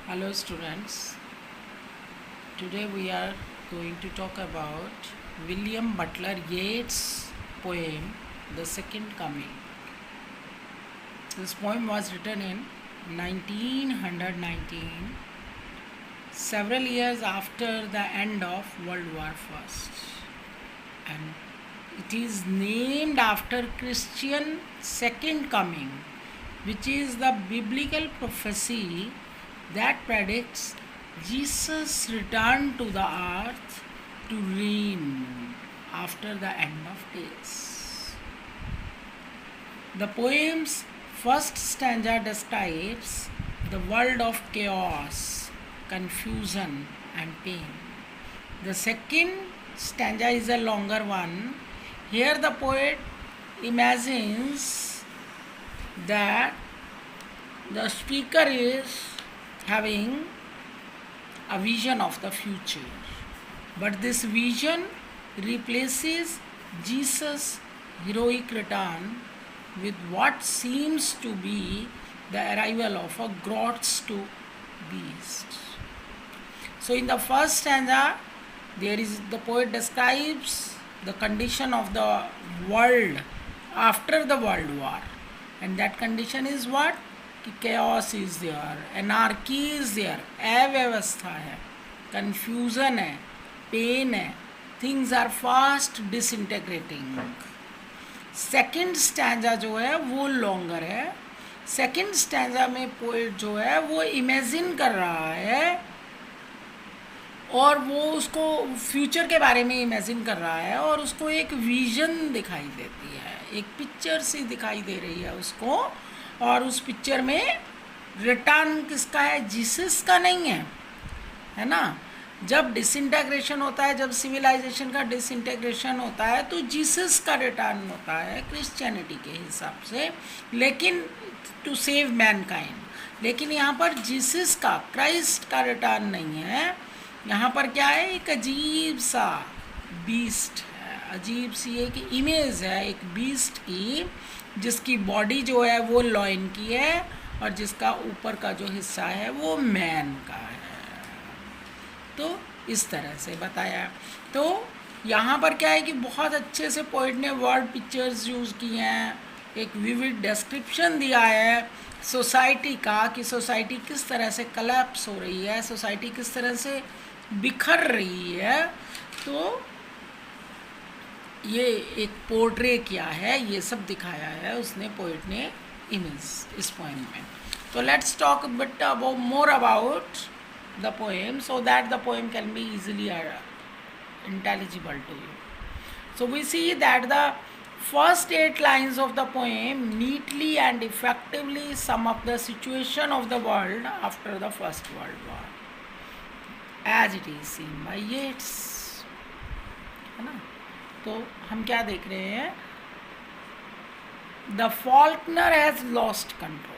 Hello students, today we are going to talk about William Butler Yeats' poem The Second Coming. This poem was written in 1919, several years after the end of World War I, and it is named after Christian Second Coming, which is the biblical prophecy that predicts Jesus' return to the earth to reign after the end of days. The poem's first stanza describes the world of chaos, confusion, and pain. The second stanza is a longer one. Here, the poet imagines that the speaker is having a vision of the future, but this vision replaces Jesus' heroic return with what seems to be the arrival of a grotesque beast. So in the first stanza, the poet describes the condition of the world after the World War, and that condition is what? chaos is there, anarchy is there, अव्यवस्था है, confusion है, pain है, things are fast disintegrating. Second stanza जो है वो longer है. Second stanza में poet जो है वो इमेजिन कर रहा है और वो उसको फ्यूचर के बारे में इमेजिन कर रहा है और उसको एक विजन दिखाई देती है, एक पिक्चर सी दिखाई दे रही है उसको, और उस पिक्चर में रिटर्न किसका है? जीसस का नहीं है ना. जब डिसइंटेग्रेशन होता है, जब सिविलाइजेशन का डिसइंटेग्रेशन होता है तो जीसस का रिटर्न होता है क्रिश्चियनिटी के हिसाब से, लेकिन टू सेव मैनकाइंड. लेकिन यहाँ पर जीसस का, क्राइस्ट का रिटर्न नहीं है. यहाँ पर क्या है? एक अजीब सा बीस्ट है, अजीब सी एक इमेज है एक बीस्ट की, जिसकी बॉडी जो है वो लॉइन की है और जिसका ऊपर का जो हिस्सा है वो मैन का है. तो इस तरह से बताया. तो यहाँ पर क्या है कि बहुत अच्छे से पोइट ने वर्ड पिक्चर्स यूज़ की हैं, एक विविड डिस्क्रिप्शन दिया है सोसाइटी का, कि सोसाइटी किस तरह से कलैप्स हो रही है, सोसाइटी किस तरह से बिखर रही है. तो ये एक पोर्ट्रे किया है, ये सब दिखाया है उसने, पोइट ने इमेज इस पोएम में. तो let's talk bit about more about the poem so that the poem can be easily intelligible to you. So we see that the first 8 lines of the poem neatly and effectively sum up the situation of the world after the First World War as it is seen by Yeats, है ना. तो हम क्या देख रहे हैं? The Faulkner has lost control.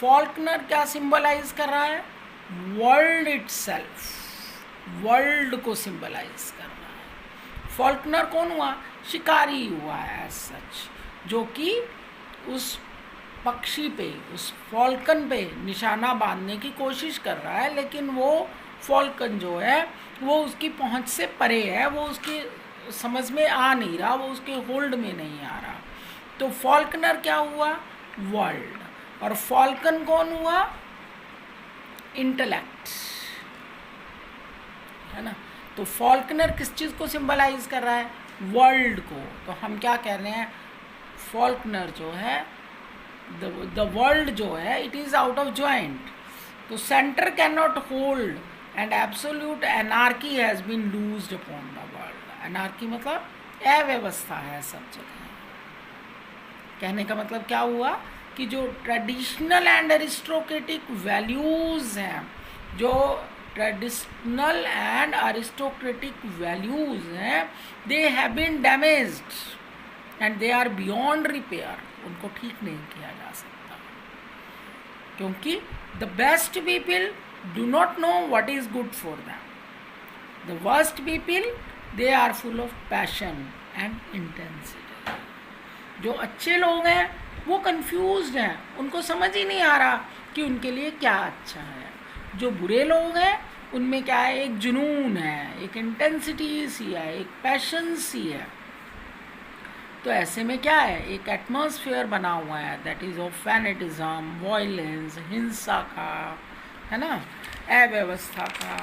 Faulkner क्या symbolize कर रहा है? वर्ल्ड इटसेल्फ, वर्ल्ड को सिंबलाइज कर रहा है. फॉल्कनर कौन हुआ? शिकारी हुआ है एज सच, जो कि उस पक्षी पे, उस फॉल्कन पे निशाना बांधने की कोशिश कर रहा है, लेकिन वो फॉल्कन जो है वो उसकी पहुंच से परे है, वो उसकी समझ में आ नहीं रहा, वो उसके होल्ड में नहीं आ रहा. तो फॉल्कनर क्या हुआ? वर्ल्ड. और फॉल्कन कौन हुआ? इंटेलेक्ट, है ना. तो फॉल्कनर किस चीज़ को सिंबलाइज कर रहा है? वर्ल्ड को. तो हम क्या कह रहे हैं? फॉल्कनर जो है, द वर्ल्ड जो है, it is out of joint. तो centre can not hold and absolute anarchy has been loosed upon the world. Anarchy मतलब अव्यवस्था है सब जगह. कहने का मतलब क्या हुआ कि जो ट्रेडिशनल एंड एरिस्टोक्रेटिक वैल्यूज़ हैं, जो ट्रेडिशनल एंड अरिस्टोक्रेटिक वैल्यूज़ हैं, they have been damaged and they are beyond repair. उनको ठीक नहीं किया जा सकता, क्योंकि the best people do not know what is good for them. The worst people, they are full of passion and intensity. जो अच्छे लोग हैं वो कंफ्यूज्ड हैं, उनको समझ ही नहीं आ रहा कि उनके लिए क्या अच्छा है. जो बुरे लोग हैं उनमें क्या है, एक जुनून है, एक इंटेंसिटी सी है, एक पैशन सी है। तो ऐसे में क्या है, एक एटमॉस्फेयर बना हुआ है that is of fanaticism, violence, हिंसा का, है ना, अव्यवस्था का।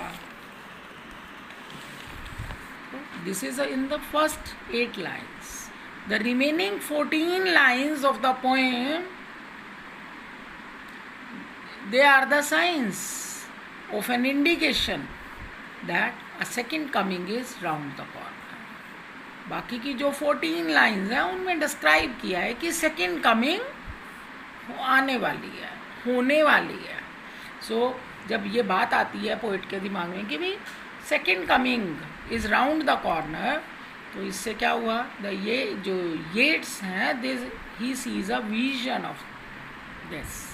This is in the first 8 lines. The remaining 14 lines of the poem, they are the signs of an indication that a second coming is round the corner. बाकी की जो 14 lines हैं उनमें डिस्क्राइब किया है कि सेकेंड कमिंग आने वाली है, होने वाली है। सो जब ये बात आती है पोइट के दिमाग में कि भाई second coming is round the corner, तो इससे क्या हुआ, ये जो येट्स हैं he sees a vision of this,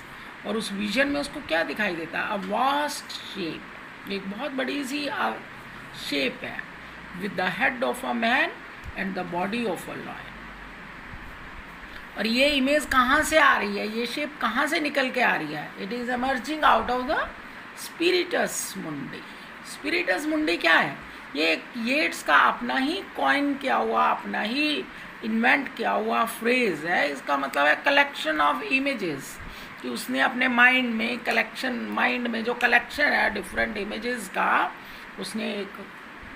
और उस विजन में उसको क्या दिखाई देता है, अ वास्ट शेप, एक बहुत बड़ी सी शेप है, with the head of a man and the body of a lion. और ये इमेज कहाँ से आ रही है, ये शेप कहाँ से निकल के आ रही है, it is emerging out of the spiritus mundi. Spiritus मुंडी क्या है, ये एक येट्स का अपना ही कॉइन किया हुआ, अपना ही इन्वेंट किया हुआ फ्रेज है। इसका मतलब है कलेक्शन ऑफ इमेजेस, कि उसने अपने माइंड में माइंड में जो कलेक्शन है डिफरेंट इमेजेस का, उसने एक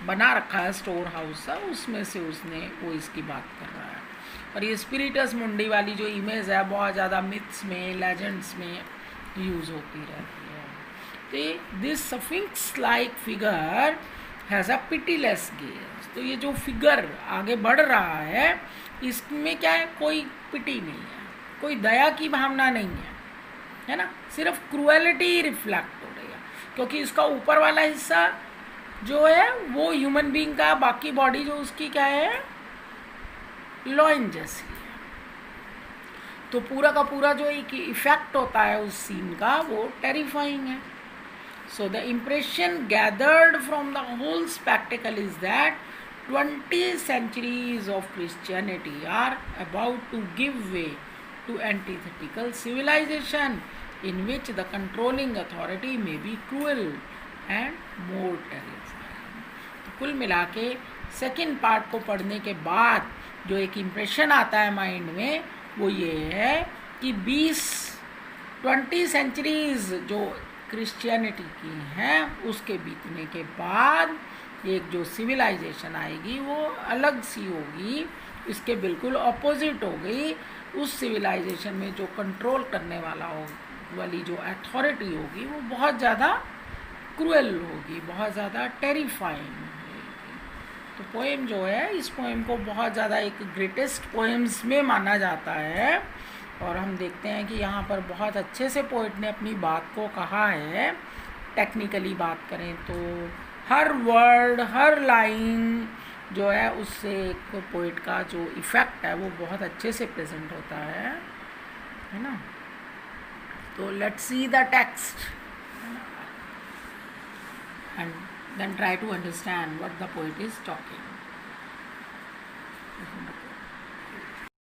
बना रखा है स्टोर हाउस सा, उसमें से उसने वो इसकी बात कर रहा है। और ये स्पिरिटस मुंडी वाली जो इमेज है बहुत ज़्यादा मिथ्स में, लेजेंड्स में यूज़ होती रहती है। तो this sphinx like figure has a pitiless gauge. तो ये जो फिगर आगे बढ़ रहा है इसमें क्या है, कोई पिटी नहीं है, कोई दया की भावना नहीं है ना, सिर्फ क्रूएलिटी रिफ्लेक्ट हो रही है, क्योंकि इसका ऊपर वाला हिस्सा जो है वो ह्यूमन बीइंग का, बाकी बॉडी जो उसकी क्या है, लॉइन जैसी है। तो पूरा का पूरा जो एक इफेक्ट होता है उस सीन का वो टेरिफाइंग है। So the impression gathered from the whole spectacle is that 20 centuries of Christianity are about to give way to antithetical civilization in which the controlling authority may be cruel and more terrifying. तो कुल मिला के second part को पढ़ने के बाद जो एक इम्प्रेशन आता है माइंड में वो ये है कि 20 सेंचुरीज जो क्रिश्चियनिटी की हैं उसके बीतने के बाद एक जो सिविलाइजेशन आएगी वो अलग सी होगी, इसके बिल्कुल ऑपोजिट होगी। उस सिविलाइजेशन में जो कंट्रोल करने वाली जो अथॉरिटी होगी वो बहुत ज़्यादा क्रूएल होगी, बहुत ज़्यादा टेरिफाइंग होगी। तो पोएम जो है, इस पोएम को बहुत ज़्यादा एक ग्रेटेस्ट पोएम्स में माना जाता है। और हम देखते हैं कि यहाँ पर बहुत अच्छे से पोइट ने अपनी बात को कहा है। टेक्निकली बात करें तो हर वर्ड, हर लाइन जो है उससे एक पोइट का जो इफ़ेक्ट है वो बहुत अच्छे से प्रेजेंट होता है ना। तो let's see the text and then try to understand what the poet is talking.